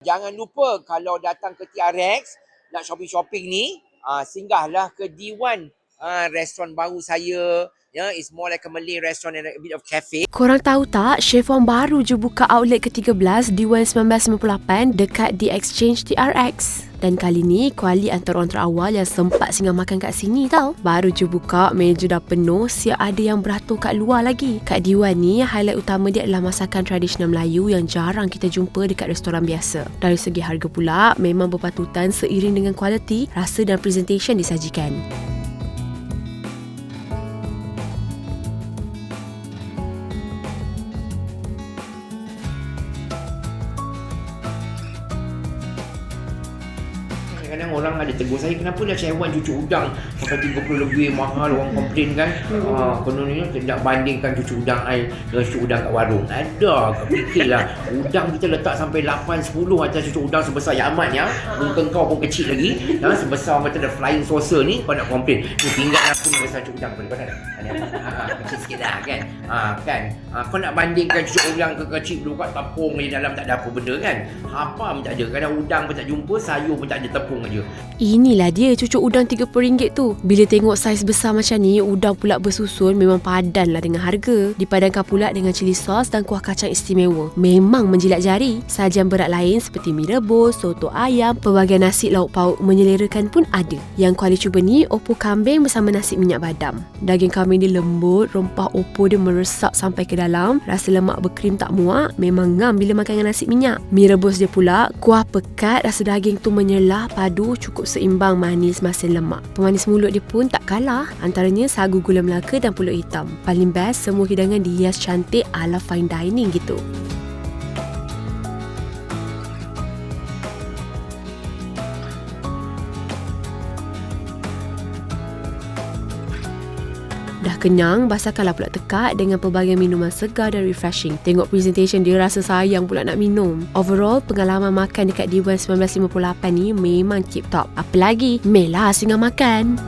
Jangan lupa kalau datang ke TRX nak shopping-shopping ni, singgahlah ke D1, restoran baru saya. It's more like a Malay restaurant and a bit of cafe. Korang tahu tak, Chef Wong baru je buka outlet ke-13 D1 1998 dekat The Exchange TRX. Dan kali ni, Kuali antara orang terawal yang sempat singgah makan kat sini tau. Baru je buka, meja dah penuh, siap ada yang beratur kat luar lagi. Kat D1 ni, highlight utama dia adalah masakan tradisional Melayu yang jarang kita jumpa dekat restoran biasa. Dari segi harga pula, memang berpatutan seiring dengan kualiti, rasa dan presentation disajikan. Kadang-kadang orang ada tegur saya, kenapa dah Chef Wan cucuk udang sampai 30 lebih mahal, orang komplain kan. Kononnya tidak bandingkan cucuk udang I dengan cucuk udang kat warung. Ada, kau fikirlah, udang kita letak sampai 8-10 atas cucuk udang sebesar yang amat ya. Muka kau pun kecil lagi, sebesar macam the flying saucer ni, kau nak komplain. Ni pinggan aku ni besar cucuk udang, kau kan? Kecil sikit lah kan. Kau nak bandingkan cucuk udang kecil dulu kat tepung ni dalam tak ada apa benda kan. Apa pun tak ada, kadang udang pun tak jumpa, sayur pun tak ada, tepung aja. Inilah dia cucuk udang RM30 tu. Bila tengok saiz besar macam ni, udang pula bersusun, memang padan lah dengan harga. Dipadankan pula dengan cili sos dan kuah kacang istimewa. Memang menjilat jari. Sajian berat lain seperti mi rebus, soto ayam, pelbagai nasi lauk pauk menyelerakan pun ada. Yang Kuali cuba ni, opor kambing bersama nasi minyak badam. Daging kambing dia lembut, rempah opor dia meresap sampai ke dalam. Rasa lemak berkrim tak muak, memang ngam bila makan dengan nasi minyak. Mi rebus dia pula, kuah pekat, rasa daging tu menyelah, padu cukup seimbang, manis masin lemak. Pemanis mulut dia pun tak kalah, antaranya sagu gula Melaka dan pulut hitam. Paling best, semua hidangan dihias cantik ala fine dining gitu. Dah kenyang, basahkanlah pula tekak dengan pelbagai minuman segar dan refreshing. Tengok presentation dia, rasa sayang pula nak minum. Overall, pengalaman makan dekat D1 1958 ni memang tip top. Apa lagi? Melah singgah makan.